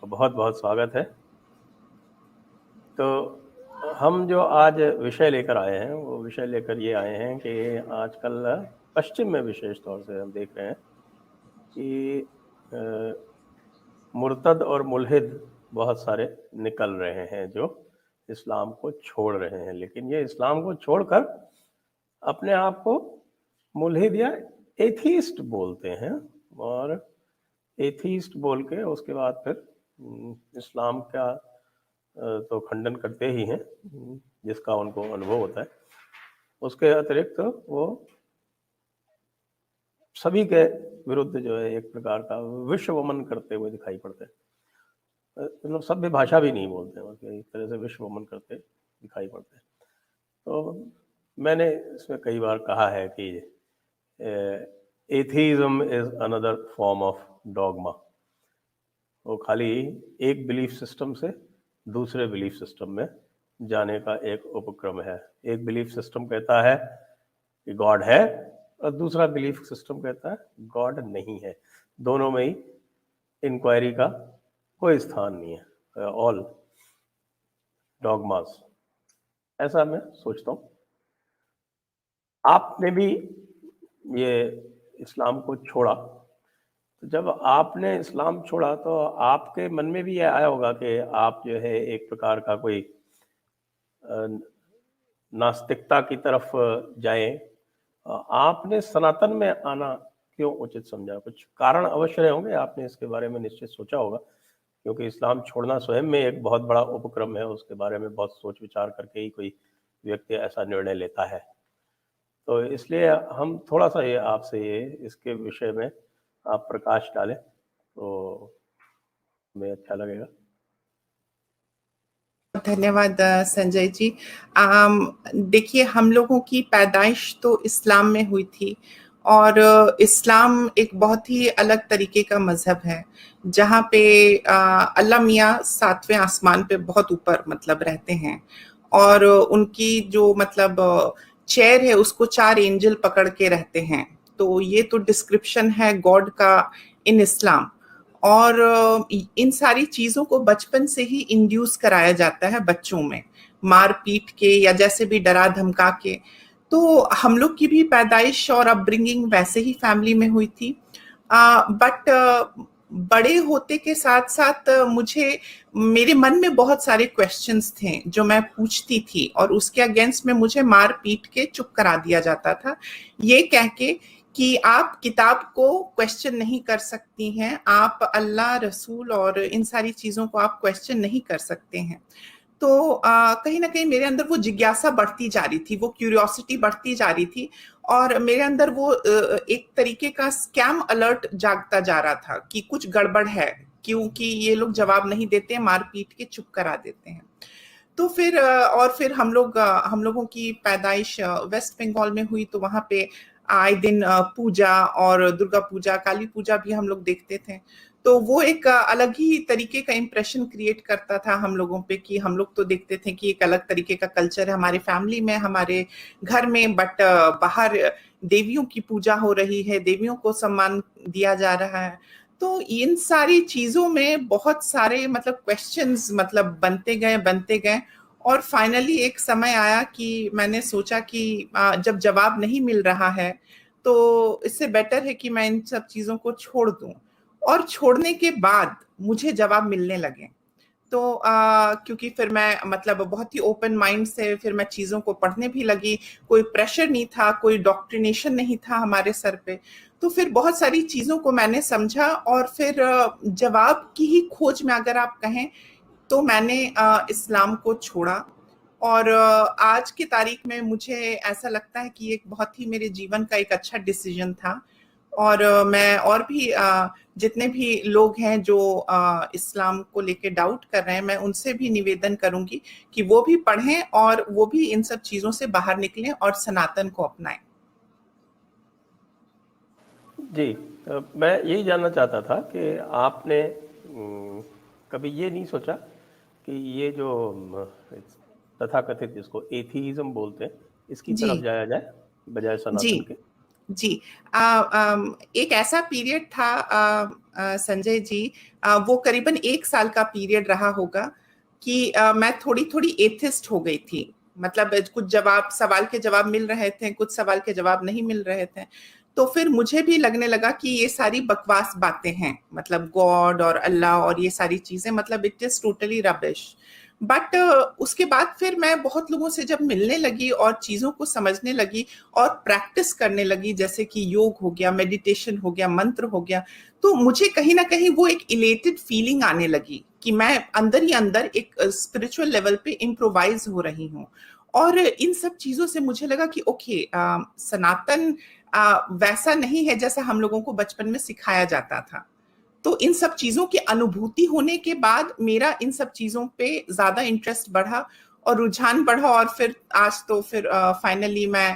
बहुत बहुत स्वागत है। तो हम जो आज विषय लेकर आए हैं वो विषय लेकर ये आए हैं कि आजकल पश्चिम में विशेष तौर से हम देख रहे हैं कि मुर्तद और मुल्हिद बहुत सारे निकल रहे हैं जो इस्लाम को छोड़ रहे हैं, लेकिन ये इस्लाम को छोड़कर अपने आप को मुल्हिद या एथीस्ट बोलते हैं और एथीस्ट बोल के उसके बाद फिर इस्लाम का तो खंडन करते ही हैं, जिसका उनको अनुभव होता है। उसके अतिरिक्त वो सभी के विरुद्ध जो है एक प्रकार का विश्ववमन करते हुए दिखाई पड़ते हैं। मतलब सभ्य भाषा भी नहीं बोलते हैं, एक तरह से विश्ववमन करते दिखाई पड़ते हैं। तो मैंने इसमें कई बार कहा है कि atheism is another form of dogma. वो खाली एक बिलीफ सिस्टम से दूसरे बिलीफ सिस्टम में जाने का एक उपक्रम है। एक बिलीफ सिस्टम कहता है कि गॉड है और दूसरा बिलीफ सिस्टम कहता है गॉड नहीं है। दोनों में ही इंक्वायरी का कोई स्थान नहीं है। ऑल डॉगमास, ऐसा मैं सोचता हूँ। आपने भी ये इस्लाम को छोड़ा, तो जब आपने इस्लाम छोड़ा तो आपके मन में भी ये आया होगा कि आप जो है एक प्रकार का कोई नास्तिकता की तरफ जाएं। आपने सनातन में आना क्यों उचित समझा? कुछ कारण अवश्य रहे होंगे, आपने इसके बारे में निश्चित सोचा होगा, क्योंकि इस्लाम छोड़ना स्वयं में एक बहुत बड़ा उपक्रम है। उसके बारे में बहुत सोच विचार करके ही कोई व्यक्ति ऐसा निर्णय लेता है। तो इसलिए हम थोड़ा सा ये आपसे ये इसके विषय में आप प्रकाश डालें तो हमें अच्छा लगेगा। धन्यवाद संजय जी। देखिए, हम लोगों की पैदाइश तो इस्लाम में हुई थी और इस्लाम एक बहुत ही अलग तरीके का मजहब है, जहाँ पे अल्लाह मियाँ 7वें आसमान पे बहुत ऊपर मतलब रहते हैं और उनकी जो मतलब चेयर है उसको 4 एंजल पकड़ के रहते हैं। तो ये तो डिस्क्रिप्शन है गॉड का इन इस्लाम। और इन सारी चीजों को बचपन से ही इंड्यूस कराया जाता है बच्चों में, मार पीट के या जैसे भी डरा धमका के। तो हम लोग की भी पैदाइश और अपब्रिंगिंग वैसे ही फैमिली में हुई थी। बट बड़े होते के साथ साथ मुझे मेरे मन में बहुत सारे क्वेश्चंस थे जो मैं पूछती थी और उसके अगेंस्ट में मुझे मार पीट के चुप करा दिया जाता था, ये कह के कि आप किताब को क्वेश्चन नहीं कर सकती हैं, आप अल्लाह रसूल और इन सारी चीजों को आप क्वेश्चन नहीं कर सकते हैं। तो कहीं ना कहीं मेरे अंदर वो जिज्ञासा बढ़ती जा रही थी, वो क्यूरियोसिटी बढ़ती जा रही थी और मेरे अंदर वो एक तरीके का स्कैम अलर्ट जागता जा रहा था कि कुछ गड़बड़ है, क्योंकि ये लोग जवाब नहीं देते, मार पीट के चुप करा देते हैं। तो फिर और फिर हम लोगों की पैदाइश वेस्ट बंगाल में हुई, तो वहां पे आए दिन पूजा और दुर्गा पूजा, काली पूजा भी हम लोग देखते थे। तो वो एक अलग ही तरीके का इम्प्रेशन क्रिएट करता था हम लोगों पे कि हम लोग तो देखते थे कि एक अलग तरीके का कल्चर है हमारे फैमिली में, हमारे घर में, बट बाहर देवियों की पूजा हो रही है, देवियों को सम्मान दिया जा रहा है। तो इन सारी चीजों में बहुत सारे मतलब क्वेश्चंस मतलब बनते गए और फाइनली एक समय आया कि मैंने सोचा कि जब जवाब नहीं मिल रहा है तो इससे बेटर है कि मैं इन सब चीजों को छोड़ दूं। और छोड़ने के बाद मुझे जवाब मिलने लगे। तो क्योंकि फिर मैं मतलब बहुत ही ओपन माइंड से फिर मैं चीजों को पढ़ने भी लगी, कोई प्रेशर नहीं था, कोई डॉक्ट्रिनेशन नहीं था हमारे सर पे। तो फिर बहुत सारी चीजों को मैंने समझा और फिर जवाब की ही खोज में अगर आप कहें तो मैंने इस्लाम को छोड़ा। और आज की तारीख में मुझे ऐसा लगता है कि एक बहुत ही मेरे जीवन का एक अच्छा डिसीजन था। और मैं और भी जितने भी लोग हैं जो इस्लाम को लेके डाउट कर रहे हैं, मैं उनसे भी निवेदन करूंगी कि वो भी पढ़ें और वो भी इन सब चीजों से बाहर निकलें और सनातन को अपनाएं। जी, मैं यही जानना चाहता था कि आपने कभी ये नहीं सोचा कि ये जो तथाकथित जिसको एथीज्म बोलते हैं, इसकी जी तरफ जाया जाए बजाय जी सनातन के? जी। एक ऐसा पीरियड था संजय जी, वो करीबन 1 साल का पीरियड रहा होगा कि मैं थोड़ी थोड़ी एथिस्ट हो गई थी। मतलब कुछ जवाब, सवाल के जवाब मिल रहे थे, कुछ सवाल के जवाब नहीं मिल रहे थे। तो फिर मुझे भी लगने लगा कि ये सारी बकवास बातें हैं, मतलब गॉड और अल्लाह और ये सारी चीजें, मतलब it is totally rubbish. But उसके बाद फिर मैं बहुत लोगों से जब मिलने लगी और चीजों को समझने लगी और प्रैक्टिस करने लगी, जैसे कि योग हो गया, मेडिटेशन हो गया, मंत्र हो गया, तो मुझे कहीं ना कहीं वो एक इलेटेड फीलिंग आने लगी कि मैं अंदर ही अंदर एक स्पिरिचुअल लेवल पे इम्प्रोवाइज हो रही हूँ। और इन सब चीजों से मुझे लगा कि ओके, सनातन वैसा नहीं है जैसा हम लोगों को बचपन में सिखाया जाता था। तो इन सब चीजों की अनुभूति होने के बाद मेरा इन सब चीजों पे ज्यादा इंटरेस्ट बढ़ा और रुझान बढ़ा, और फिर आज तो फिर फाइनली मैं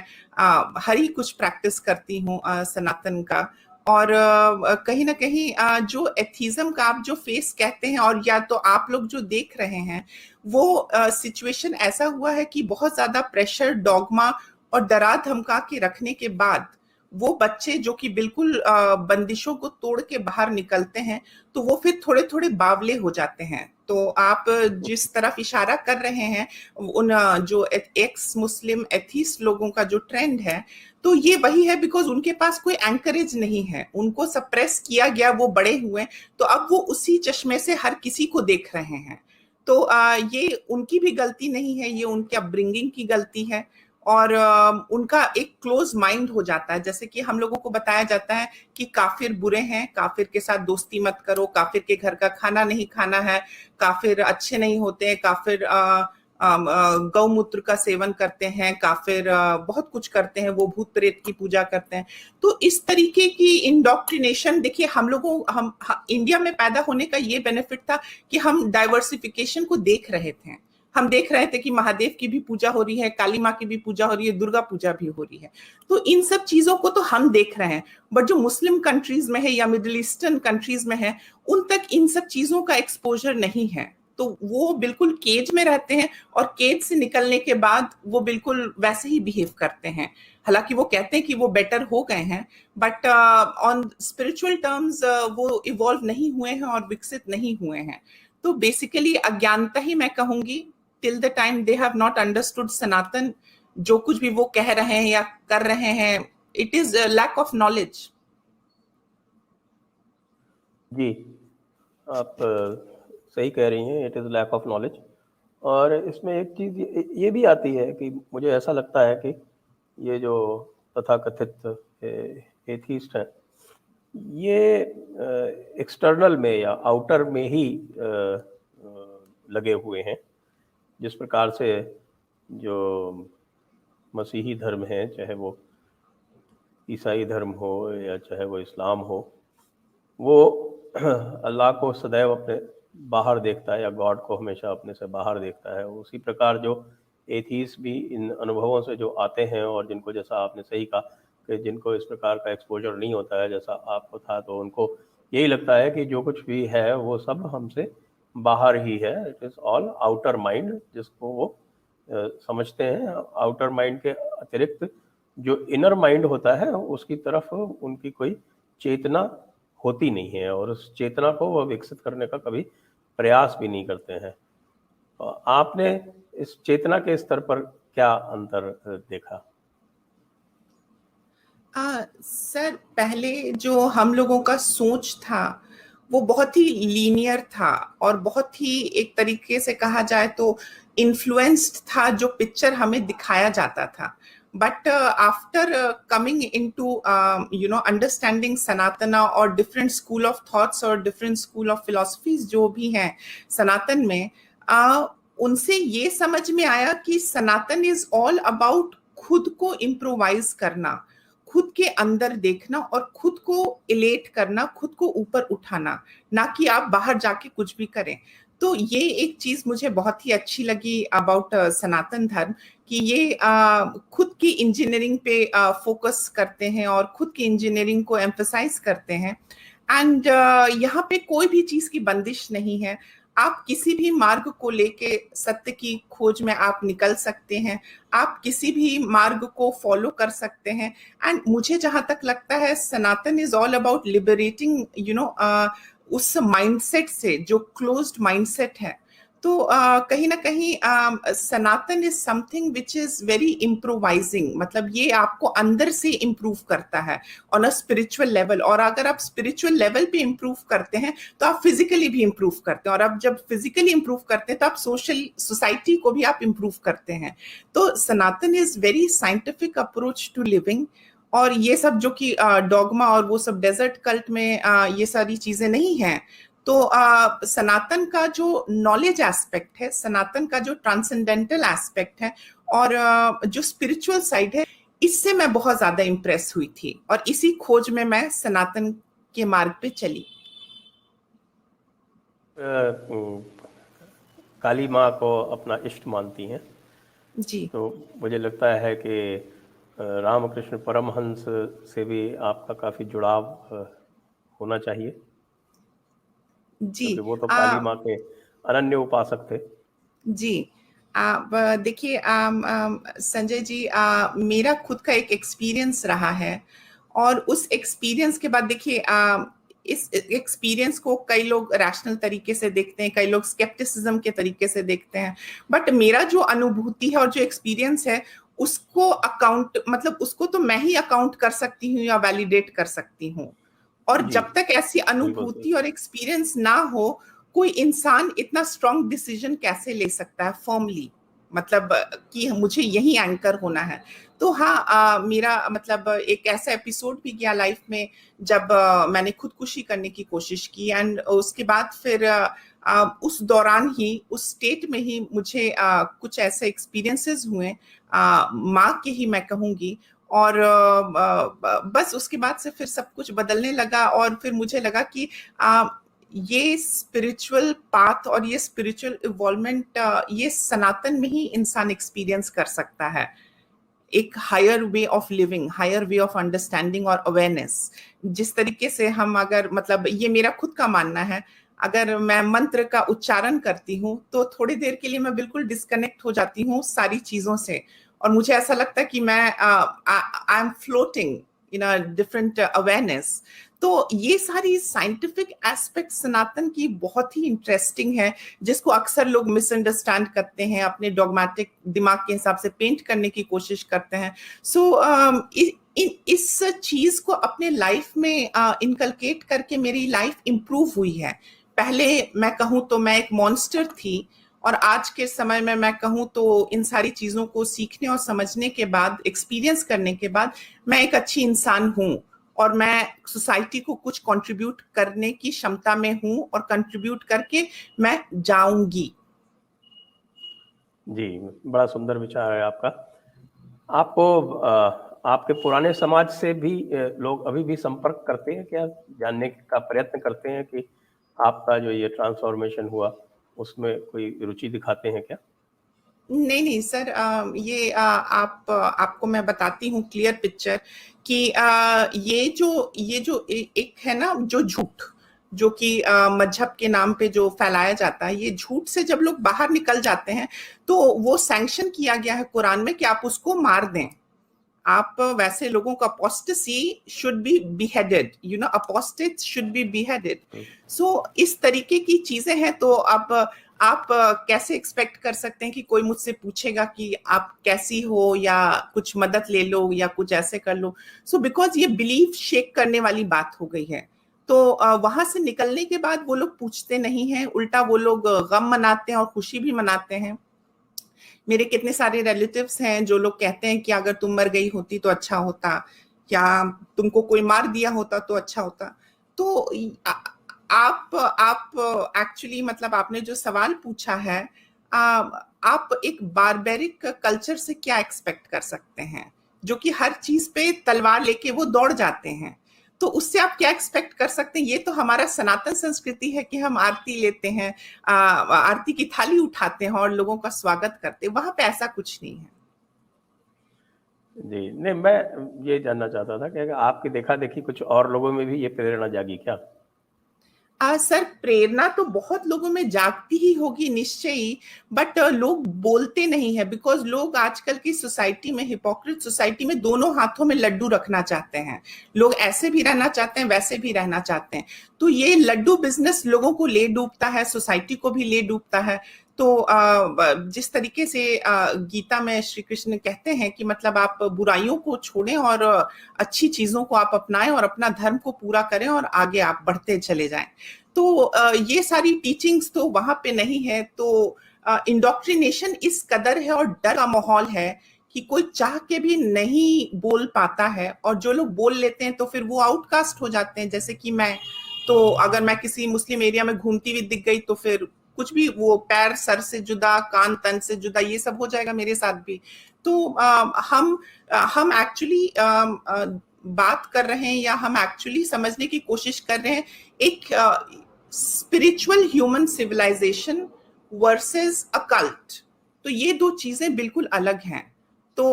हर ही कुछ प्रैक्टिस करती हूँ सनातन का। और कहीं ना कहीं जो एथिज्म का आप जो फेस कहते हैं, और या तो आप लोग जो देख रहे हैं, वो सिचुएशन ऐसा हुआ है कि बहुत ज्यादा प्रेशर, डॉगमा और डरा धमका के रखने के बाद वो बच्चे जो कि बिल्कुल बंदिशों को तोड़ के बाहर निकलते हैं, तो वो फिर थोड़े थोड़े बावले हो जाते हैं। तो आप जिस तरफ इशारा कर रहे हैं, उन जो एक्स मुस्लिम एथीस्ट लोगों का जो ट्रेंड है, तो ये वही है, बिकॉज उनके पास कोई एंकरेज नहीं है, उनको सप्रेस किया गया, वो बड़े हुए, तो अब वो उसी चश्मे से हर किसी को देख रहे हैं। तो ये उनकी भी गलती नहीं है, ये उनके अपब्रिंगिंग की गलती है। और उनका एक क्लोज माइंड हो जाता है, जैसे कि हम लोगों को बताया जाता है कि काफिर बुरे हैं, काफिर के साथ दोस्ती मत करो, काफिर के घर का खाना नहीं खाना है, काफिर अच्छे नहीं होते हैं, काफिर गौमूत्र का सेवन करते हैं, काफिर बहुत कुछ करते हैं, वो भूत प्रेत की पूजा करते हैं। तो इस तरीके की इंडोक्ट्रिनेशन, देखिए हम इंडिया में पैदा होने का ये बेनिफिट था कि हम डाइवर्सिफिकेशन को देख रहे थे। हम देख रहे थे कि महादेव की भी पूजा हो रही है, काली माँ की भी पूजा हो रही है, दुर्गा पूजा भी हो रही है। तो इन सब चीजों को तो हम देख रहे हैं, बट जो मुस्लिम कंट्रीज में है या मिडिल ईस्टर्न कंट्रीज में है, उन तक इन सब चीजों का एक्सपोजर नहीं है। तो वो बिल्कुल केज में रहते हैं, और केज से निकलने के बाद वो बिल्कुल वैसे ही बिहेव करते हैं। हालांकि वो कहते हैं कि वो बेटर हो गए हैं, बट ऑन स्पिरिचुअल टर्म्स वो इवॉल्व नहीं हुए हैं और विकसित नहीं हुए हैं। तो बेसिकली अज्ञानता ही मैं कहूंगी, till the time they have not understood Sanatan, जो कुछ भी वो कह रहे हैं या कर रहे हैं, it is lack of knowledge. जी, आप सही कह रही हैं, it is lack of knowledge. और इसमें एक चीज़ ये भी आती है कि मुझे ऐसा लगता है कि ये जो तथाकथित एथीस्ट हैं, ये एक्सटर्नल में या आउटर में ही लगे हुए हैं। जिस प्रकार से जो मसीही धर्म है, चाहे वो ईसाई धर्म हो या चाहे वो इस्लाम हो, वो अल्लाह को सदैव अपने बाहर देखता है या गॉड को हमेशा अपने से बाहर देखता है। उसी प्रकार जो एथीस्ट भी इन अनुभवों से जो आते हैं और जिनको, जैसा आपने सही कहा कि जिनको इस प्रकार का एक्सपोजर नहीं होता है जैसा आपको था, तो उनको यही लगता है कि जो कुछ भी है वो सब हमसे बाहर ही है, it is all outer mind, जिसको वो समझते हैं। आउटर माइंड के अतिरिक्त जो इनर माइंड होता है उसकी तरफ उनकी कोई चेतना होती नहीं है, और उस चेतना को वह विकसित करने का कभी प्रयास भी नहीं करते हैं। आपने इस चेतना के स्तर पर क्या अंतर देखा? सर, पहले जो हम लोगों का सोच था वो बहुत ही लीनियर था, और बहुत ही एक तरीके से कहा जाए तो इन्फ्लुएंस्ड था जो पिक्चर हमें दिखाया जाता था। But after coming into understanding Sanatana और डिफरेंट स्कूल ऑफ थॉट्स और डिफरेंट स्कूल ऑफ फिलोसफीज जो भी हैं सनातन में, उनसे ये समझ में आया कि सनातन इज ऑल अबाउट खुद को इम्प्रोवाइज करना, खुद के अंदर देखना और खुद को इलेट करना, खुद को ऊपर उठाना, ना कि आप बाहर जाके कुछ भी करें। तो ये एक चीज मुझे बहुत ही अच्छी लगी अबाउट सनातन धर्म, कि ये खुद की इंजीनियरिंग पे फोकस करते हैं और खुद की इंजीनियरिंग को एम्फसाइज करते हैं। एंड यहाँ पे कोई भी चीज की बंदिश नहीं है। आप किसी भी मार्ग को लेके सत्य की खोज में आप निकल सकते हैं, आप किसी भी मार्ग को फॉलो कर सकते हैं। एंड मुझे जहां तक लगता है Sanatan is all about liberating उस माइंडसेट से जो क्लोज्ड माइंडसेट है। तो कहीं ना कहीं Sanatan is something which is very improvising, मतलब ये आपको अंदर से इम्प्रूव करता है ऑन अ स्पिरिचुअल लेवल। और अगर आप स्पिरिचुअल लेवल पे इम्प्रूव करते हैं तो आप फिजिकली भी इम्प्रूव करते हैं, और आप जब फिजिकली इम्प्रूव करते हैं तो आप सोसाइटी को भी आप इम्प्रूव करते हैं। तो Sanatan is very scientific approach to living. और ये सब जो कि डॉगमा और वो सब डेजर्ट कल्ट में ये सारी चीजें नहीं हैं। तो सनातन का जो नॉलेज एस्पेक्ट है, सनातन का जो ट्रांसेंडेंटल एस्पेक्ट है, और जो स्पिरिचुअल साइड है, इससे मैं बहुत ज्यादा इम्प्रेस हुई थी, और इसी खोज में मैं सनातन के मार्ग पे चली। काली माँ को अपना इष्ट मानती हैं, जी तो मुझे लगता है कि रामकृष्ण परमहंस से भी आपका काफ़ी जुड़ाव होना चाहिए, जी क्योंकि वो तो काली माँ के अनन्य उपासक थे। जी देखिए संजय जी, मेरा खुद का एक एक्सपीरियंस रहा है, और उस एक्सपीरियंस के बाद देखिए इस एक्सपीरियंस को कई लोग रैशनल तरीके से देखते हैं, कई लोग स्केप्टिसिज्म के तरीके से देखते हैं। बट मेरा जो अनुभूति है और जो एक्सपीरियंस है, उसको अकाउंट मतलब उसको तो मैं ही अकाउंट कर सकती हूँ या वैलिडेट कर सकती हूँ। और जी, जब तक ऐसी बिल्कुल सही। अनुभूति और एक्सपीरियंस ना हो, कोई इंसान इतना स्ट्रॉन्ग डिसीजन कैसे ले सकता है फर्मली, मतलब कि मुझे यही एंकर होना है। तो हाँ, मेरा मतलब एक ऐसा एपिसोड भी गया लाइफ में जब मैंने खुदकुशी करने की कोशिश की, एंड उसके बाद फिर उस दौरान ही उस स्टेट में ही मुझे कुछ ऐसे एक्सपीरियंसेस हुए, माँ के ही मैं कहूंगी। और बस उसके बाद से फिर सब कुछ बदलने लगा, और फिर मुझे लगा कि ये स्पिरिचुअल पाथ और ये स्पिरिचुअल इवॉल्वमेंट ये सनातन में ही इंसान एक्सपीरियंस कर सकता है। एक higher way of living, higher way of understanding और अवेयरनेस। जिस तरीके से हम, अगर मतलब ये मेरा खुद का मानना है, अगर मैं मंत्र का उच्चारण करती हूँ तो थोड़ी देर के लिए मैं बिल्कुल डिस्कनेक्ट हो जाती हूँ सारी चीजों से, और मुझे ऐसा लगता है कि मैं I am floating in a different awareness. तो ये सारी साइंटिफिक एस्पेक्ट सनातन की बहुत ही इंटरेस्टिंग है, जिसको अक्सर लोग मिसअंडरस्टैंड करते हैं, अपने डॉगमेटिक दिमाग के हिसाब से पेंट करने की कोशिश करते हैं। सो इस चीज को अपने लाइफ में इनकलकेट करके मेरी लाइफ इंप्रूव हुई है। पहले मैं कहूँ तो मैं एक मॉन्स्टर थी, और आज के समय में मैं कहूँ तो इन सारी चीजों को सीखने और समझने के बाद, एक्सपीरियंस करने के बाद, मैं एक अच्छी इंसान हूँ, और मैं सोसाइटी को कुछ कंट्रीब्यूट करने की क्षमता में हूँ, और कंट्रीब्यूट करके मैं जाऊंगी। जी, बड़ा सुंदर विचार है आपका। आपको आपके पुराने समाज से भी लोग अभी भी संपर्क करते हैं क्या? जानने का प्रयत्न करते हैं कि आपका जो ये ट्रांसफॉर्मेशन हुआ, उसमें कोई रुचि दिखाते हैं क्या? नहीं नहीं सर, ये आपको मैं बताती हूँ क्लियर पिक्चर कि ये जो एक है ना, जो झूठ जो कि मजहब के नाम पे जो फैलाया जाता है, ये झूठ से जब लोग बाहर निकल जाते हैं तो वो सैंक्शन किया गया है कुरान में कि आप उसको मार दें। आप वैसे लोगों का apostasy should be beheaded, apostate should be beheaded। So इस तरीके की चीजें हैं। तो अब आप कैसे एक्सपेक्ट कर सकते हैं कि कोई मुझसे पूछेगा कि आप कैसी हो, या कुछ मदद ले लो, या कुछ ऐसे कर लो। सो बिकॉज ये बिलीव शेक करने वाली बात हो गई है। तो वहां से निकलने के बाद वो लोग पूछते नहीं हैं, उल्टा वो लोग गम मनाते हैं और खुशी भी मनाते हैं। मेरे कितने सारे रिलेटिव्स हैं जो लोग कहते हैं कि अगर तुम मर गई होती तो अच्छा होता, या तुमको कोई मार दिया होता तो अच्छा होता। तो आप एक्चुअली मतलब आपने जो सवाल पूछा है, आप एक बारबेरिक कल्चर से क्या एक्सपेक्ट कर सकते हैं, जो कि हर चीज पे तलवार लेके वो दौड़ जाते हैं। तो उससे आप क्या एक्सपेक्ट कर सकते हैं? ये तो हमारा सनातन संस्कृति है कि हम आरती लेते हैं, आरती की थाली उठाते हैं और लोगों का स्वागत करते हैं। वहां पे ऐसा कुछ नहीं है। जी, नहीं, मैं ये जानना चाहता था कि अगर आपकी देखा-देखी कुछ और लोगों में भी ये प्रेरणा जागी क्या? सर, प्रेरणा तो बहुत लोगों में जागती ही होगी निश्चय ही, बट लोग बोलते नहीं है बिकॉज लोग आजकल की सोसाइटी में, हिपोक्रेट सोसाइटी में, दोनों हाथों में लड्डू रखना चाहते हैं। लोग ऐसे भी रहना चाहते हैं, वैसे भी रहना चाहते हैं। तो ये लड्डू बिजनेस लोगों को ले डूबता है, सोसाइटी को भी ले डूबता है। तो जिस तरीके से गीता में श्री कृष्ण कहते हैं कि मतलब आप बुराइयों को छोड़ें और अच्छी चीजों को आप अपनाएं और अपना धर्म को पूरा करें और आगे आप बढ़ते चले जाएं, तो ये सारी टीचिंग्स तो वहां पे नहीं है। तो इंडोक्ट्रिनेशन इस कदर है और डर का माहौल है कि कोई चाह के भी नहीं बोल पाता है, और जो लोग बोल लेते हैं तो फिर वो आउटकास्ट हो जाते हैं। जैसे कि मैं, तो अगर मैं किसी मुस्लिम एरिया में घूमती हुई दिख गई तो फिर कुछ भी, वो पैर सर से जुदा, कान तन से जुदा, ये सब हो जाएगा मेरे साथ भी। तो हम एक्चुअली बात कर रहे हैं, या हम एक्चुअली समझने की कोशिश कर रहे हैं एक spiritual human civilization versus a cult. तो ये दो चीजें बिल्कुल अलग हैं। तो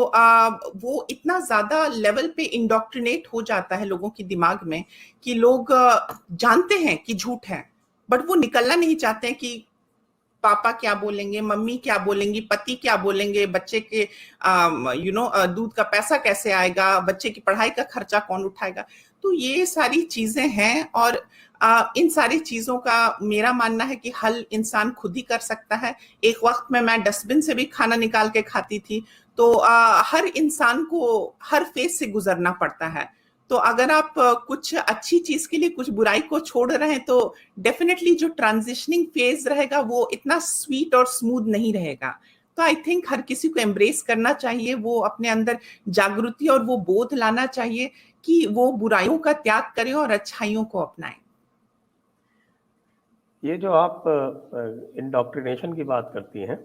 वो इतना ज्यादा लेवल पे इंडोक्ट्रिनेट हो जाता है लोगों के दिमाग में कि लोग जानते हैं कि झूठ है, बट वो निकलना नहीं चाहते हैं कि पापा क्या बोलेंगे, मम्मी क्या बोलेंगी, पति क्या बोलेंगे, बच्चे के दूध का पैसा कैसे आएगा, बच्चे की पढ़ाई का खर्चा कौन उठाएगा। तो ये सारी चीजें हैं, और इन सारी चीजों का मेरा मानना है कि हल इंसान खुद ही कर सकता है। एक वक्त में मैं डस्टबिन से भी खाना निकाल के खाती थी। तो हर इंसान को हर फेज से गुजरना पड़ता है। तो अगर आप कुछ अच्छी चीज के लिए कुछ बुराई को छोड़ रहे हैं तो डेफिनेटली जो ट्रांजिशनिंग फेज रहेगा वो इतना स्वीट और स्मूथ नहीं रहेगा। तो आई थिंक हर किसी को एम्ब्रेस करना चाहिए, वो अपने अंदर जागृति और वो बोध लाना चाहिए कि वो बुराइयों का त्याग करें और अच्छाइयों को अपनाएं। ये जो आप इंडोक्ट्रिनेशन की बात करती हैं,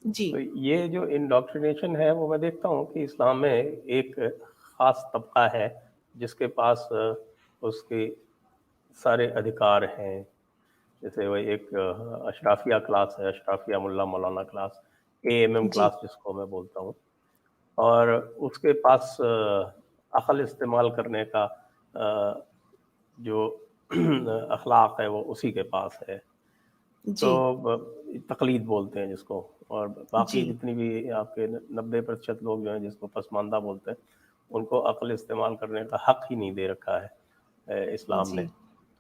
जी तो ये जो इंडोक्ट्रिनेशन है वो मैं देखता हूँ कि इस्लाम में एक खास तबका है जिसके पास उसके सारे अधिकार हैं। जैसे वही एक अशराफिया क्लास है, अशराफिया मुल्ला मौलाना क्लास, AMM जी क्लास जिसको मैं बोलता हूँ, और उसके पास अक्ल इस्तेमाल करने का जो अखलाक है वो उसी के पास है। तो जी तकलीद बोलते हैं जिसको, और बाकी जी जितनी भी आपके 90% लोग जो हैं जिसको पसमानदा बोलते हैं, उनको अक्ल इस्तेमाल करने का हक ही नहीं दे रखा है इस्लाम ने। जी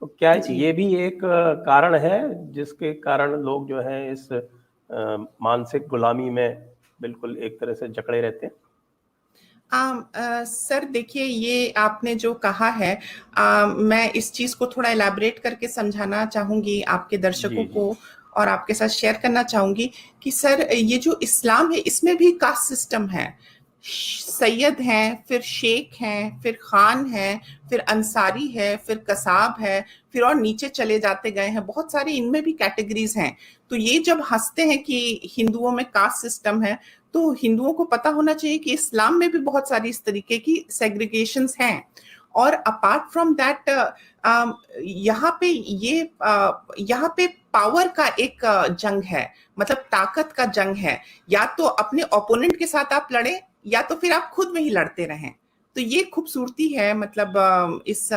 तो क्या जी ये भी एक कारण है जिसके कारण लोग जो हैं इस मानसिक गुलामी में बिल्कुल एक तरह से जकड़े रहते हैं? सर देखिए, ये आपने जो कहा है, मैं इस चीज को थोड़ा इलैबोरेट करके समझाना चाहूंगी आपके दर्शकों जी जी। को, और आपके साथ शेयर करना चाहूंगी कि सर ये जो इस्लाम है इसमें भी कास्ट सिस्टम है। सैयद हैं, फिर शेख हैं, फिर खान हैं, फिर अंसारी है, फिर कसाब है, फिर और नीचे चले जाते गए हैं, बहुत सारे इनमें भी कैटेगरीज हैं। तो ये जब हंसते हैं कि हिंदुओं में कास्ट सिस्टम है, तो हिंदुओं को पता होना चाहिए कि इस्लाम में भी बहुत सारी इस तरीके की सेग्रीगेशंस हैं। और अपार्ट फ्रॉम दैट यहाँ पे पावर का एक जंग है, मतलब ताकत का जंग है। या तो अपने ओपोनेंट के साथ आप लड़े, या तो फिर आप खुद में ही लड़ते रहें। तो ये खूबसूरती है मतलब इस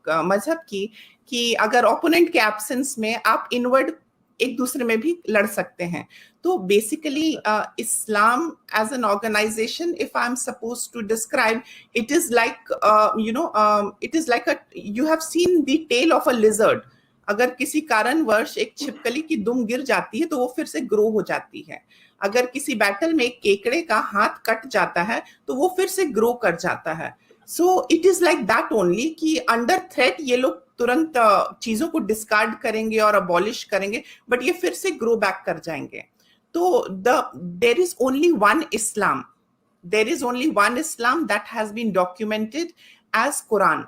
मजहब की, कि अगर ओपोनेंट के एब्सेंस में आप इनवर्ड एक दूसरे में भी लड़ सकते हैं। तो basically Islam as an organization, if I am suppose to describe, it is like it is like a, you have seen the tail of a lizard। अगर किसी कारणवश एक छिपकली की दुम गिर जाती है तो वो फिर से ग्रो हो जाती है। अगर किसी बैटल में एक केकड़े का हाथ कट जाता है तो वो फिर से ग्रो कर जाता है। So it is like that only कि अंडर थ्रेट ये लोग तुरंत चीजों को डिस्कार्ड करेंगे और अबॉलिश करेंगे, बट ये फिर से ग्रो बैक कर जाएंगे। तो there is only one Islam, there is only one Islam that has been documented as Quran।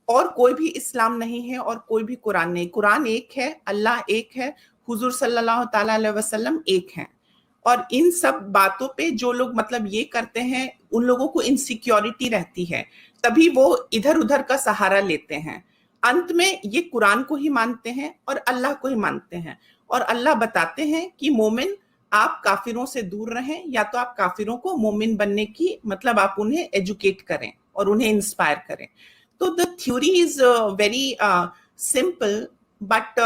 और कोई भी इस्लाम नहीं है और कोई भी कुरान नहीं। कुरान एक है, अल्लाह एक है, हुजूर सल्लल्लाहु ताला अलैहि वसल्लम एक हैं। और इन सब बातों पे जो लोग मतलब ये करते हैं, उन लोगों को इनसिक्योरिटी रहती है, तभी वो इधर उधर का सहारा लेते हैं। अंत में ये कुरान को ही मानते हैं और अल्लाह को ही मानते हैं। और अल्लाह बताते हैं कि मोमिन आप काफिरों से दूर रहें, या तो आप काफिरों को मोमिन बनने की मतलब आप उन्हें एजुकेट करें और उन्हें इंस्पायर करें। तो the theory is very simple but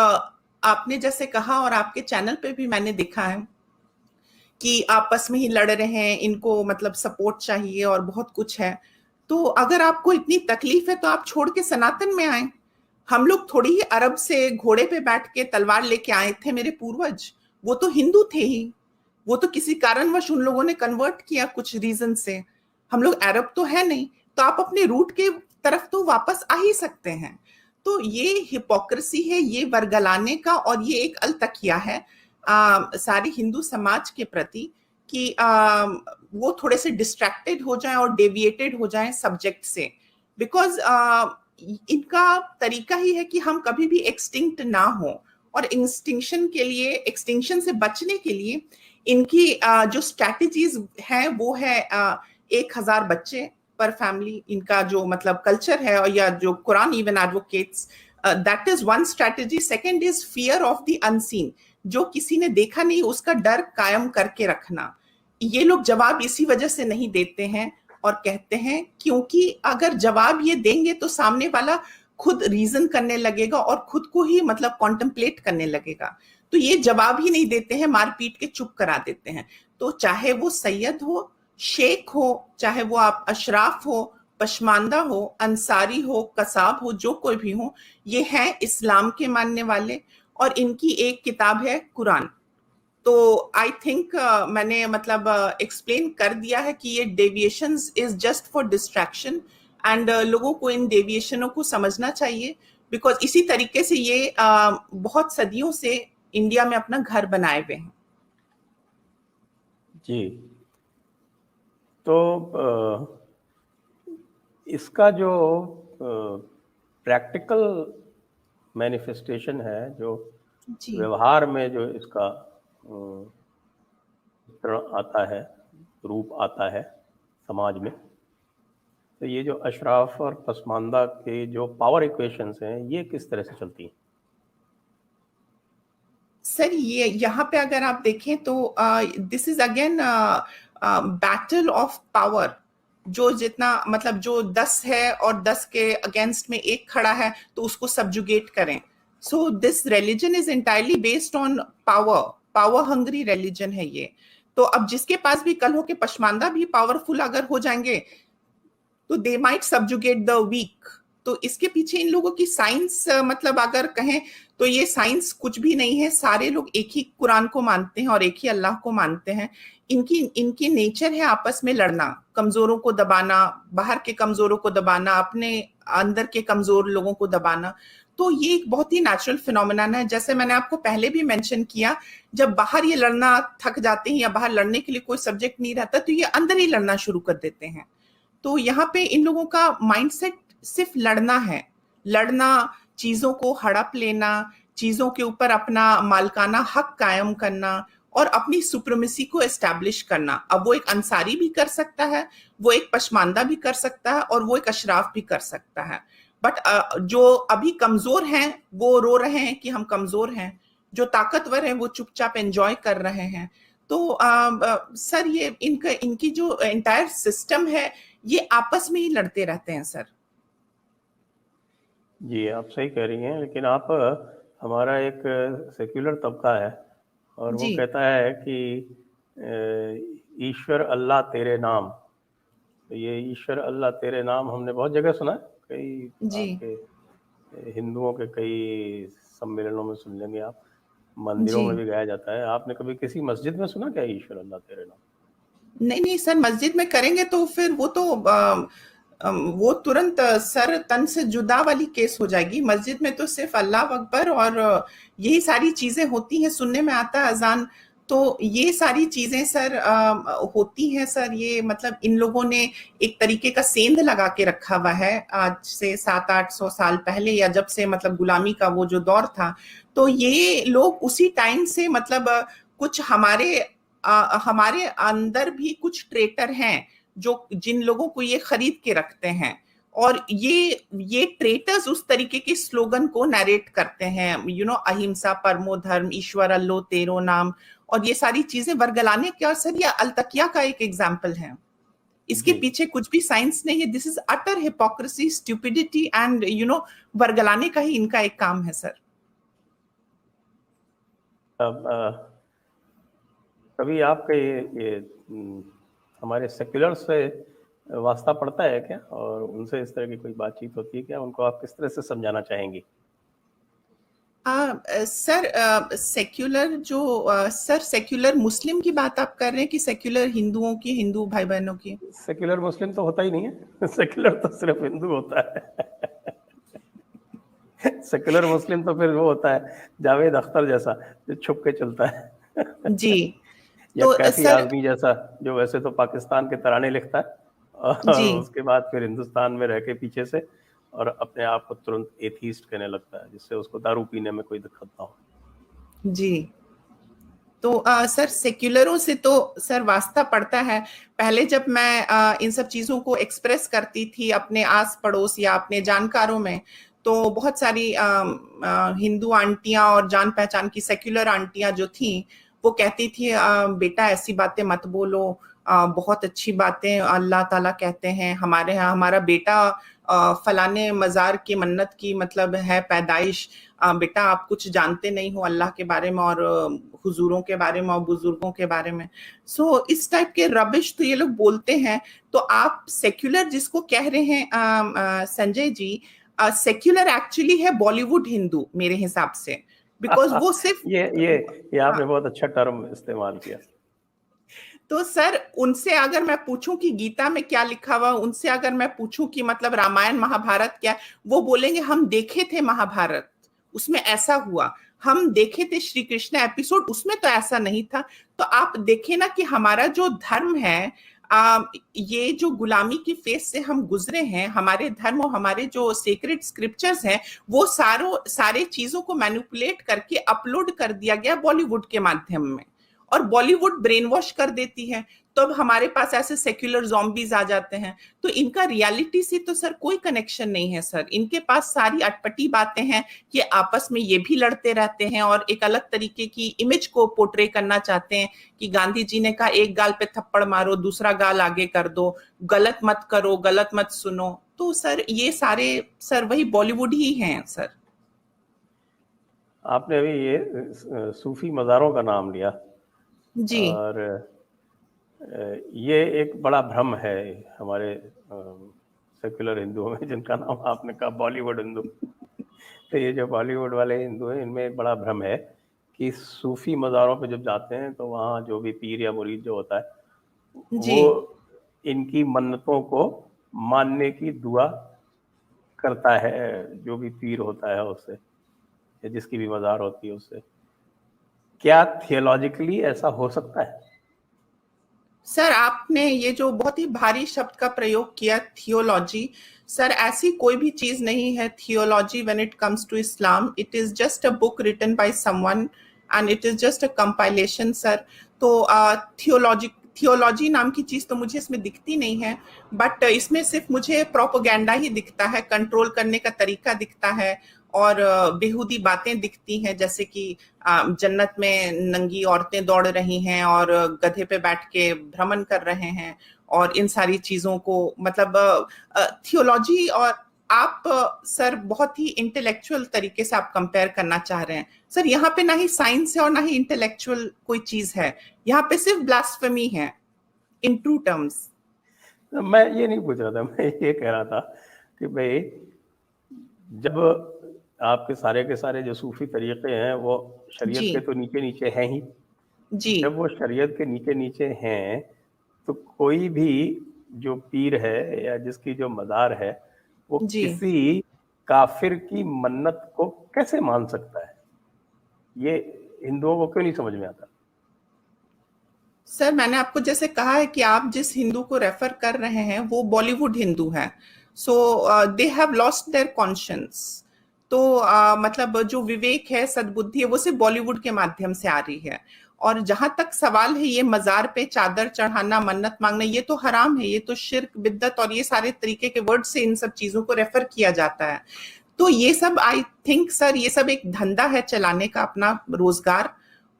आपने जैसे कहा और आपके चैनल पे भी मैंने देखा है कि आपस में ही लड़ रहे हैं, इनको मतलब सपोर्ट चाहिए और बहुत कुछ है। तो अगर आपको इतनी तकलीफ है तो आप छोड़ के सनातन में आए। हम लोग थोड़ी ही अरब से घोड़े पे बैठ के तलवार लेके आए थे, मेरे पूर्वज वो तो हिंदू थे ही। वो तो किसी कारणवश उन लोगों ने कन्वर्ट किया कुछ रीजन से। हम लोग अरब तो है नहीं। तो आप अपने रूट के तरफ तो वापस आ ही सकते हैं। तो ये हिपोक्रेसी है, ये वर्गलाने का, और ये एक अलतकिया है सारे हिंदू समाज के प्रति कि वो थोड़े से डिस्ट्रैक्टेड हो जाएं और डेविएटेड हो जाएं सब्जेक्ट से। बिकॉज इनका तरीका ही है कि हम कभी भी एक्सटिंक्ट ना हो, और एक्सटिंक्शन के लिए, एक्सटिंक्शन से बचने के लिए इनकी जो स्ट्रैटेजीज है वो है 1,000 बच्चे पर फैमिली। इनका जो मतलब कल्चर है, और या जो Quran even advocates, that is one strategy. Second is fear of the unseen, जो किसी ने देखा नहीं उसका डर कायम करके रखना। ये लोग जवाब इसी वजह से नहीं देते हैं, और कहते हैं क्योंकि अगर जवाब ये देंगे तो सामने वाला खुद रीजन करने लगेगा और खुद को ही मतलब कॉन्टेम्पलेट करने लगेगा। तो ये जवाब ही नहीं देते हैं, मार पीट के चुप करा देते हैं। तो चाहे वो सैयद हो, शेख हो, चाहे वो आप अशराफ हो, पशमानदा हो, अंसारी हो, कसाब हो, जो कोई भी हो, ये हैं इस्लाम के मानने वाले। और इनकी एक किताब है कुरान। तो आई थिंक मैंने मतलब एक्सप्लेन कर दिया है कि ये deviations is just for distraction, and लोगों को इन डेविएशनों को समझना चाहिए। बिकॉज इसी तरीके से ये बहुत सदियों से इंडिया में अपना घर बनाए हुए हैं। जी, तो इसका जो प्रैक्टिकल मैनिफेस्टेशन है, जो जी व्यवहार में जो इसका चित्रण आता है, रूप आता है समाज में, तो ये जो अशराफ और पसमानदा के जो पावर इक्वेशंस हैं, ये किस तरह से चलती हैं? सर ये यहाँ पे अगर आप देखें तो this is again battle of power. जो जितना मतलब जो 10 है और 10 के अगेंस्ट में एक खड़ा है तो उसको सब्जुगेट करें। So this religion is entirely based on power. Power hungry religion है ये। तो अब जिसके पास भी कल हो के पशमानदा भी पावरफुल अगर हो जाएंगे तो they might subjugate the weak. तो इसके पीछे इन लोगों की साइंस मतलब अगर कहें तो ये साइंस कुछ भी नहीं है। सारे लोग एक ही कुरान को मानते हैं और एक ही अल्लाह को मानते हैं। इनकी इनकी नेचर है आपस में लड़ना, कमजोरों को दबाना, बाहर के कमजोरों को दबाना, अपने अंदर के कमजोर लोगों को दबाना। तो ये एक बहुत ही नेचुरल फिनोमिनन है। जैसे मैंने आपको पहले भी मेंशन किया, जब बाहर ये लड़ना थक जाते हैं या बाहर लड़ने के लिए कोई सब्जेक्ट नहीं रहता तो ये अंदर ही लड़ना शुरू कर देते हैं। तो यहाँ पे इन लोगों का माइंडसेट सिर्फ लड़ना है। लड़ना, चीजों को हड़प लेना, चीजों के ऊपर अपना मालकाना हक कायम करना और अपनी सुप्रीमेसी को एस्टैब्लिश करना। अब वो एक अंसारी भी कर सकता है, वो एक पशमानदा भी कर सकता है, और वो एक अशराफ भी कर सकता है। बट जो अभी कमजोर हैं वो रो रहे हैं कि हम कमजोर हैं, जो ताकतवर हैं वो चुपचाप एंजॉय कर रहे हैं। तो सर ये इनकी जो एंटायर सिस्टम है ये आपस में ही लड़ते रहते हैं सर। जी, आप सही कह रही हैं, लेकिन आप हमारा एक सेक्युलर तबका है और वो जी कहता है कि ईश्वर अल्लाह तेरे नाम। तो ये ईश्वर अल्लाह तेरे नाम हमने बहुत जगह सुना है, कई जी आपके हिंदुओं के कई सम्मेलनों में सुन लेंगे आप, मंदिरों जी। में भी गाया जाता है। आपने कभी किसी मस्जिद में सुना क्या ईश्वर अल्लाह तेरे नाम? नहीं नहीं सर, मस्जिद में करेंगे तो फिर वो तो वो तुरंत सर तन से जुदा वाली केस हो जाएगी। मस्जिद में तो सिर्फ अल्लाह अकबर और यही सारी चीजें होती हैं, सुनने में आता है अजान। तो ये सारी चीजें सर होती हैं सर। ये मतलब इन लोगों ने एक तरीके का सेंध लगा के रखा हुआ है आज से 700-800 साल पहले, या जब से मतलब गुलामी का वो जो दौर था। तो ये लोग उसी टाइम से मतलब कुछ हमारे अंदर भी कुछ ट्रेटर हैं जो जिन लोगों को ये खरीद के रखते हैं, और ये ट्रेटर्स उस तरीके के स्लोगन को नरेट करते हैं, अहिंसा परमो धर्म, ईश्वर अल्लो तेरो नाम, और ये सारी चीजें वर्गलाने के। और सर ये अलतकिया का एक एग्जाम्पल है। इसके जी, पीछे कुछ भी साइंस नहीं है। This is utter hypocrisy, stupidity and वर्गलाने का ही इनका एक काम है सर। अब कभी आपका ये हमारे सेक्युलर से वास्ता पड़ता है क्या, और उनसे इस तरह की कोई बातचीत होती है क्या? उनको आप किस तरह से समझाना चाहेंगी? सर सेक्युलर सर सेक्युलर मुस्लिम की बात आप कर रहे हैं कि सेक्युलर हिंदुओं की, हिंदू भाई बहनों की? सेक्युलर मुस्लिम तो होता ही नहीं है सेक्युलर तो सिर्फ हिंदू होता है सेक्युलर मुस्लिम तो फिर वो होता है जावेद अख्तर जैसा, जो छुप के चलता है जी। या तो कैफी सर आजमी जैसा, जो वैसे तो पाकिस्तान के तराने लिखता है जी और उसके बाद फिर हिंदुस्तान में रह के पीछे से और अपने आप को तुरंत एथीस्ट कहने लगता है, जिससे उसको दारू पीने में कोई दिक्कत ना हो। जी। तो सर सेक्युलरों से तो सर वास्ता पड़ता है। पहले जब मैं इन सब चीजों को एक्सप्रेस करती थी अपने आस पड़ोस या अपने जानकारों में, तो बहुत सारी हिंदू आंटियां और जान पहचान की सेक्युलर आंटियां जो थी, वो कहती थी बेटा ऐसी बातें मत बोलो, बहुत अच्छी बातें अल्लाह ताला कहते हैं, हमारे यहाँ हमारा बेटा फलाने मजार की मन्नत की मतलब है पैदाइश, बेटा आप कुछ जानते नहीं हो अल्लाह के बारे में और हुजूरों के बारे में और बुजुर्गों के बारे में। सो इस टाइप के रबिश तो ये लोग बोलते हैं। तो आप सेक्युलर जिसको कह रहे हैं संजय जी, सेक्युलर एक्चुअली है बॉलीवुड हिंदू मेरे हिसाब से, बिकॉज वो सिर्फ ये हाँ। आपने बहुत अच्छा टर्म इस्तेमाल किया। तो सर उनसे अगर मैं पूछूं कि गीता में क्या लिखा हुआ, उनसे अगर मैं पूछूं कि मतलब रामायण महाभारत क्या, वो बोलेंगे हम देखे थे महाभारत, उसमें ऐसा हुआ, हम देखे थे श्री कृष्ण एपिसोड, उसमें तो ऐसा नहीं था। तो आप देखें ना कि हमारा जो धर्म है, ये जो गुलामी की फेस से हम गुजरे हैं, हमारे धर्म और हमारे जो सेक्रेड स्क्रिप्चर्स हैं, वो सारे चीजों को मैनिपुलेट करके अपलोड कर दिया गया बॉलीवुड के माध्यम में, और बॉलीवुड ब्रेन वॉश कर देती है। तो अब हमारे पास ऐसे सेक्युलर zombies आ जाते हैं। तो इनका रियलिटी से तो सर कोई कनेक्शन नहीं है सर, इनके पास सारी अटपटी बातें हैं, ये आपस में ये भी लड़ते रहते हैं और एक अलग तरीके की इमेज को पोर्ट्रे करना चाहते हैं कि गांधी जी ने कहा एक गाल पे थप्पड़ मारो दूसरा गाल आगे कर दो, गलत मत करो, गलत मत सुनो। तो सर ये सारे सर वही बॉलीवुड ही हैं सर। आपने अभी ये सूफी मज़ारों का नाम लिया, जी और ये एक बड़ा भ्रम है हमारे सेक्युलर हिंदुओं में, जिनका नाम आपने कहा बॉलीवुड हिंदू। तो ये जो बॉलीवुड वाले हिंदू हैं, इनमें एक बड़ा भ्रम है कि सूफी मज़ारों पे जब जाते हैं तो वहाँ जो भी पीर या मुरीद जो होता है, जी वो इनकी मन्नतों को मानने की दुआ करता है, जो भी पीर होता है उससे, या जिसकी भी मज़ार होती है उससे। क्या थियोलॉजिकली ऐसा हो सकता है? सर आपने ये जो बहुत ही भारी शब्द का प्रयोग किया थियोलॉजी, सर ऐसी कोई भी चीज नहीं है theology when it comes to Islam. It is just a book written by someone and it is just a compilation sir. तो थियोलॉजी नाम की चीज तो मुझे इसमें दिखती नहीं है, बट इसमें सिर्फ मुझे प्रोपोगेंडा ही दिखता है, कंट्रोल करने का तरीका दिखता है और बेहूदी बातें दिखती हैं, जैसे कि जन्नत में नंगी औरतें दौड़ रही हैं और गधे पे बैठ के भ्रमण कर रहे हैं और इन सारी चीजों को मतलब थियोलॉजी। और आप सर बहुत ही इंटेलेक्चुअल तरीके से आप कंपेयर करना चाह रहे हैं सर। यहाँ पे ना ही साइंस है और ना ही इंटेलेक्चुअल कोई चीज है, यहाँ पे सिर्फ ब्लास्फेमी है इन ट्रू टर्म्स। मैं ये नहीं पूछ रहा था, मैं ये कह रहा था कि भाई जब आपके सारे के सारे जो सूफी तरीके हैं वो शरीयत जी के तो नीचे नीचे हैं ही, जी जब वो शरीयत के नीचे नीचे हैं तो कोई भी जो पीर है या जिसकी जो मज़ार है, वो जी किसी काफिर की मन्नत को कैसे मान सकता है? ये हिंदुओं को क्यों नहीं समझ में आता? सर मैंने आपको जैसे कहा है कि आप जिस हिंदू को रेफर कर रहे हैं वो बॉलीवुड हिंदू है। So they have lost their conscience. तो मतलब जो विवेक है, सद्बुद्धि है, वो सिर्फ बॉलीवुड के माध्यम से आ रही है। और जहां तक सवाल है ये मजार पे चादर चढ़ाना, मन्नत मांगना, ये तो हराम है, ये तो शिर्क बिद्दत और ये सारे तरीके के वर्ड से इन सब चीजों को रेफर किया जाता है। तो ये सब आई थिंक सर ये सब एक धंधा है चलाने का अपना रोजगार,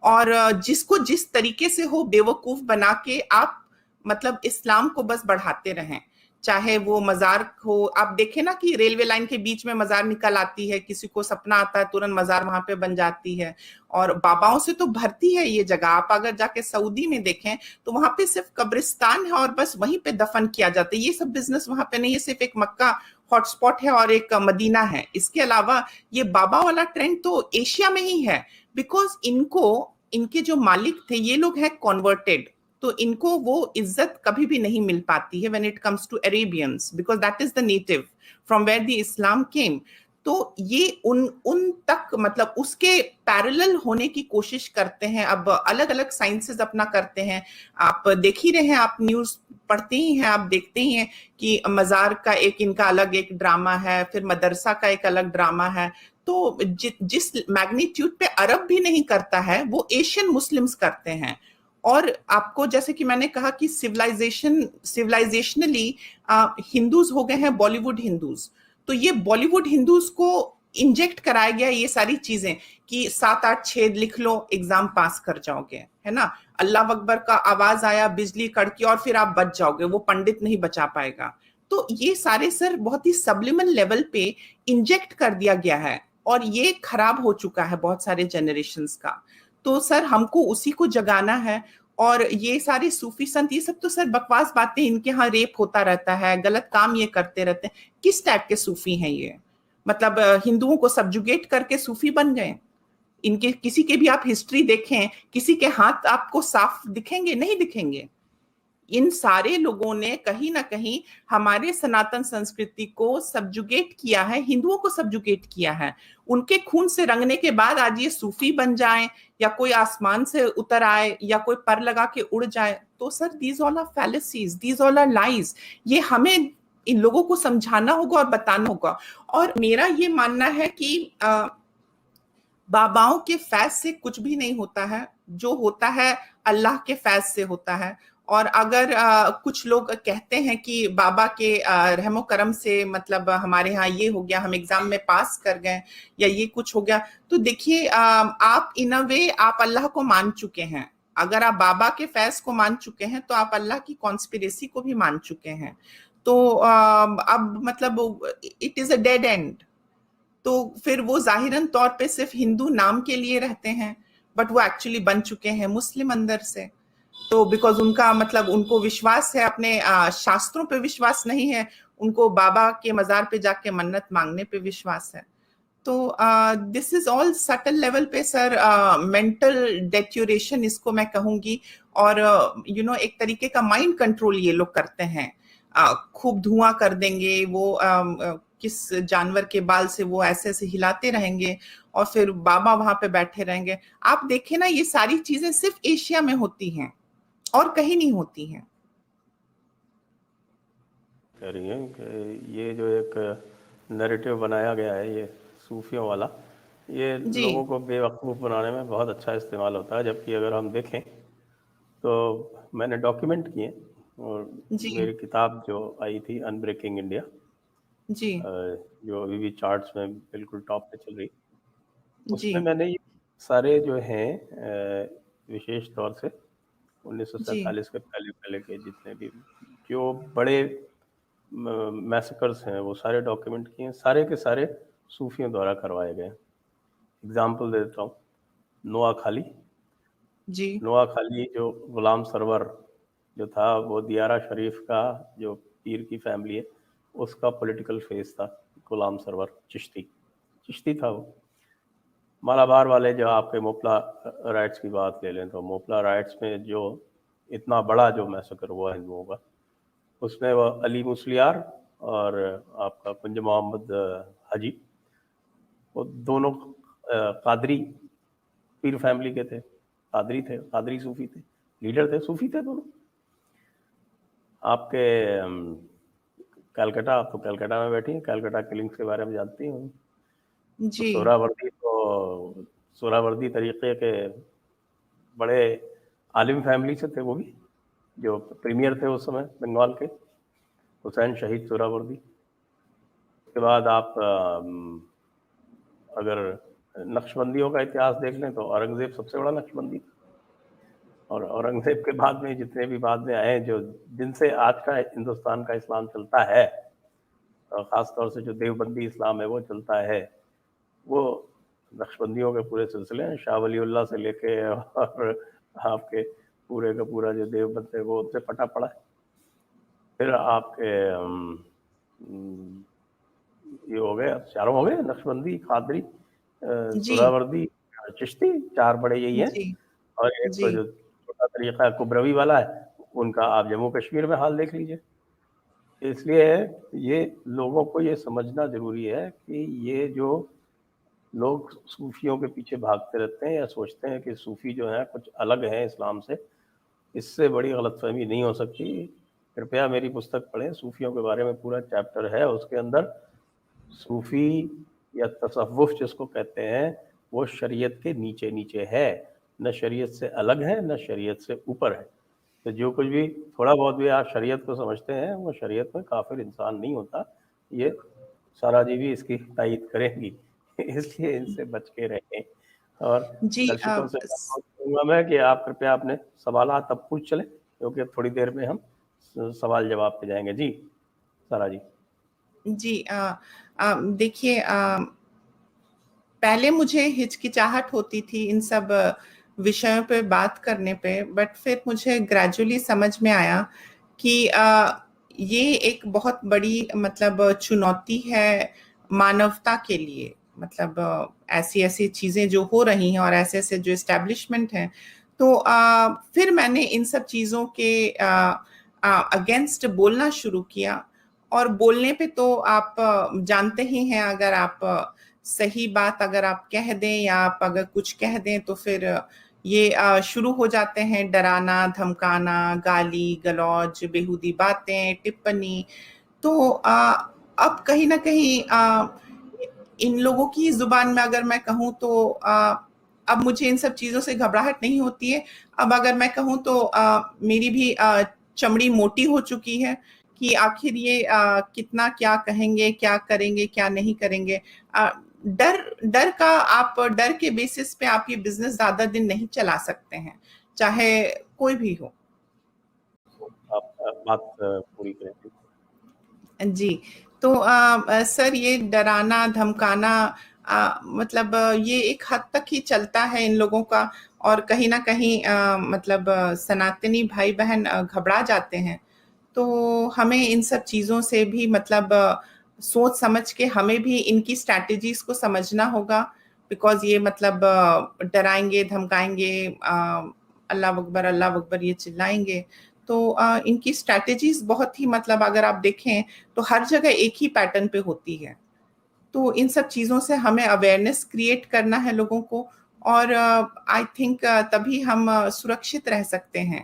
और जिसको जिस तरीके से हो बेवकूफ बना के आप मतलब इस्लाम को बस बढ़ाते रहें। चाहे वो मजार हो। आप देखें ना कि रेलवे लाइन के बीच में मजार निकल आती है, किसी को सपना आता है तुरंत मजार वहां पे बन जाती है। और बाबाओं से तो भरती है ये जगह। आप अगर जाके सऊदी में देखें तो वहां पे सिर्फ कब्रिस्तान है और बस वहीं पे दफन किया जाता है। ये सब बिजनेस वहां पे नहीं है, सिर्फ एक मक्का हॉटस्पॉट है और एक मदीना है। इसके अलावा ये बाबा वाला ट्रेंड तो एशिया में ही है, बिकॉज इनको, इनके जो मालिक थे ये लोग हैं कॉन्वर्टेड, तो इनको वो इज्जत कभी भी नहीं मिल पाती है when it comes to Arabians, because that is the native from where the Islam came. तो ये उन उन तक मतलब उसके पैरेलल होने की कोशिश करते हैं। अब अलग अलग साइंसेस अपना करते हैं। आप देख ही रहे हैं, आप न्यूज पढ़ते ही हैं, आप देखते ही हैं कि मजार का एक इनका अलग एक ड्रामा है, फिर मदरसा का एक अलग ड्रामा है। तो जिस मैग्नीट्यूड पे अरब भी नहीं करता है वो एशियन मुस्लिम्स करते हैं। और आपको जैसे कि मैंने कहा कि सिविलाइजेशनली हिंदूज हो गए हैं बॉलीवुड हिंदूज। तो ये बॉलीवुड हिंदूज को इंजेक्ट कराया गया ये सारी चीजें कि 7 8 छेद लिख लो एग्जाम पास कर जाओगे, है ना। अल्लाह अकबर का आवाज आया, बिजली कड़की और फिर आप बच जाओगे, वो पंडित नहीं बचा पाएगा। तो ये सारे सर बहुत ही सब्लिमल लेवल पे इंजेक्ट कर दिया गया है और ये खराब हो चुका है बहुत सारे जनरेशंस का। तो सर हमको उसी को जगाना है। और ये सारे सूफी संत ये सब तो सर बकवास बातें, इनके यहाँ रेप होता रहता है, गलत काम ये करते रहते हैं। किस टाइप के सूफी हैं ये? मतलब हिंदुओं को सब्जुगेट करके सूफी बन गए? इनके किसी के भी आप हिस्ट्री देखें, किसी के हाथ आपको साफ दिखेंगे? नहीं दिखेंगे। इन सारे लोगों ने कहीं ना कहीं हमारे सनातन संस्कृति को सब्जुगेट किया है, हिंदुओं को सब्जुगेट किया है। उनके खून से रंगने के बाद आज ये सूफी बन जाएं या कोई आसमान से उतर आए या कोई पर लगा के उड़ जाए, तो sir these all are fallacies, these all are lies. ये हमें इन लोगों को समझाना होगा और बताना होगा। और मेरा ये मानना है कि बाबाओं के फैज से कुछ भी नहीं होता है, जो होता है अल्लाह के फैज से होता है। और अगर कुछ लोग कहते हैं कि बाबा के रहमो करम से मतलब हमारे यहाँ ये हो गया, हम एग्जाम में पास कर गए या ये कुछ हो गया, तो देखिए आप इन अ वे आप अल्लाह को मान चुके हैं। अगर आप बाबा के फैज को मान चुके हैं तो आप अल्लाह की कॉन्स्पिरेसी को भी मान चुके हैं। तो अब मतलब it is a dead and. तो फिर वो जाहिरन तौर पे सिर्फ हिंदू नाम के लिए रहते हैं, बट वो एक्चुअली बन चुके हैं मुस्लिम अंदर से। तो बिकॉज उनका मतलब उनको विश्वास है अपने शास्त्रों पे विश्वास नहीं है, उनको बाबा के मजार पे जाके मन्नत मांगने पे विश्वास है। तो this is all subtle level पे सर मेंटल डेट्यूरेशन इसको मैं कहूंगी। और एक तरीके का माइंड कंट्रोल ये लोग करते हैं। खूब धुआं कर देंगे वो, किस जानवर के बाल से वो ऐसे ऐसे हिलाते रहेंगे और फिर बाबा वहां पे बैठे रहेंगे। आप देखें ना ये सारी चीजें सिर्फ एशिया में होती हैं और कहीं नहीं होती हैं। कह रही हैं कि ये जो एक नैरेटिव बनाया गया है ये सूफियों वाला, ये जी लोगों को बेवकूफ़ बनाने में बहुत अच्छा इस्तेमाल होता है। जबकि अगर हम देखें तो मैंने डॉक्यूमेंट किए, और जी मेरी किताब जो आई थी अनब्रेकिंग इंडिया, जी जो अभी भी चार्ट्स में बिल्कुल टॉप पे चल रही, जी उसमें मैंने ये सारे जो हैं विशेष तौर से जी 1947 के पहले पहले के जितने भी जो बड़े मैसेकर्स हैं वो सारे डॉक्यूमेंट किए हैं, सारे के सारे सूफियों द्वारा करवाए गए। एग्जाम्पल दे देता हूँ, नोआ खाली। जी नोआ खाली जो गुलाम सरवर जो था, वो दियारा शरीफ का जो पीर की फैमिली है उसका पॉलिटिकल फेस था। गुलाम सरवर चिश्ती, चिश्ती था वो। मालाबार वाले जो आपके मोपला राइट्स की बात ले लें तो मोपला राइट्स में जो इतना बड़ा जो मैसेकर हुआ हिंदुओं का, उसमें वह अली मुसलियार और आपका कुंज मोहम्मद हाजी, वो दोनों कादरी पीर फैमिली के थे, कादरी थे, कादरी सूफी थे, लीडर थे, सूफी थे दोनों। आपके कलकत्ता, आप तो कलकत्ता में बैठी हैं, कलकत्ता किलिंग्स के बारे में जानती हैं। तो जी सोहरावर्दी तरीके के बड़े आलिम फैमिली से थे वो भी, जो प्रीमियर थे उस समय बंगाल के, हुसैन शहीद सोहरावर्दी। उसके बाद आप अगर नक्शबंदियों का इतिहास देख लें तो औरंगजेब सबसे बड़ा नक्शबंदी था। और औरंगजेब के बाद में जितने भी बाद में आए, जो जिनसे आज का हिंदुस्तान का इस्लाम चलता है, और ख़ास तौर से जो देवबंदी इस्लाम है वो चलता है, वो नक्शबंदियों के पूरे सिलसिले हैं, शाह वलीउल्लाह से लेके और आपके पूरे का पूरा जो देवबंद है वो उनसे पटा पड़ा है। फिर आपके ये हो गए, चारों हो गए, नक्शबंदी, कादरी, जी, सुहरावर्दी, चिश्ती, 4 बड़े यही हैं। जी, और एक जी, तो जो छोटा तरीका कुबरवी वाला है, उनका आप जम्मू कश्मीर में हाल देख लीजिए। इसलिए ये लोगों को ये समझना ज़रूरी है कि ये जो लोग सूफियों के पीछे भागते रहते हैं या सोचते हैं कि सूफी जो है कुछ अलग है इस्लाम से, इससे बड़ी गलतफहमी नहीं हो सकती। कृपया मेरी पुस्तक पढ़ें, सूफियों के बारे में पूरा चैप्टर है, उसके अंदर सूफी या तसव्वुफ जिसको कहते हैं, वो शरीयत के नीचे नीचे है, न शरीयत से अलग है न शरीयत से ऊपर है। तो जो कुछ भी थोड़ा बहुत भी आप शरीयत को समझते हैं, वो शरीयत में काफिर इंसान नहीं होता। ये सारा जी भी इसकी तायीद करेंगी। इसलिए इनसे बच के रहें। और जी, दर्शकों से अनुरोध करूंगा मैं कि आप कृपया अपने सवालात अब पूछ चलें, क्योंकि अब थोड़ी देर में हम सवाल जवाब पे जाएंगे। जी सारा जी। जी, देखिए, पहले मुझे हिचकिचाहट होती थी इन सब विषयों पे बात करने पे, बट फिर मुझे ग्रेजुअली समझ में आया कि ये एक बहुत बड़ी मतलब चुनौती है मानवता के लिए। मतलब ऐसी ऐसी चीजें जो हो रही हैं और ऐसे ऐसे जो एस्टेब्लिशमेंट हैं, तो फिर मैंने इन सब चीजों के अगेंस्ट बोलना शुरू किया। और बोलने पे तो आप जानते ही हैं, अगर आप सही बात अगर आप कह दें या आप अगर कुछ कह दें तो फिर ये शुरू हो जाते हैं डराना, धमकाना, गाली गलौज, बेहुदी बातें, टिप्पणी। तो अब कहीं ना कहीं इन लोगों की जुबान में अगर मैं कहूँ तो अब मुझे इन सब चीजों से घबराहट नहीं होती है। अब अगर मैं कहूँ तो मेरी भी चमड़ी मोटी हो चुकी है कि आखिर ये कितना क्या कहेंगे, क्या करेंगे, क्या नहीं करेंगे। डर डर का आप डर के बेसिस पे आप ये बिजनेस ज्यादा दिन नहीं चला सकते हैं, चाहे कोई भी हो। आप बात पूरी करें। जी, तो सर ये डराना धमकाना मतलब ये एक हद तक ही चलता है इन लोगों का। और कहीं ना कहीं मतलब सनातनी भाई बहन घबरा जाते हैं। तो हमें इन सब चीजों से भी मतलब सोच समझ के हमें भी इनकी स्ट्रैटेजीज को समझना होगा। बिकॉज ये मतलब डराएंगे धमकाएंगे, अल्लाह अकबर ये चिल्लाएंगे। तो इनकी स्ट्रैटेजीज बहुत ही मतलब अगर आप देखें तो हर जगह एक ही पैटर्न पे होती है। तो इन सब चीजों से हमें अवेयरनेस क्रिएट करना है लोगों को। और आई थिंक तभी हम सुरक्षित रह सकते हैं।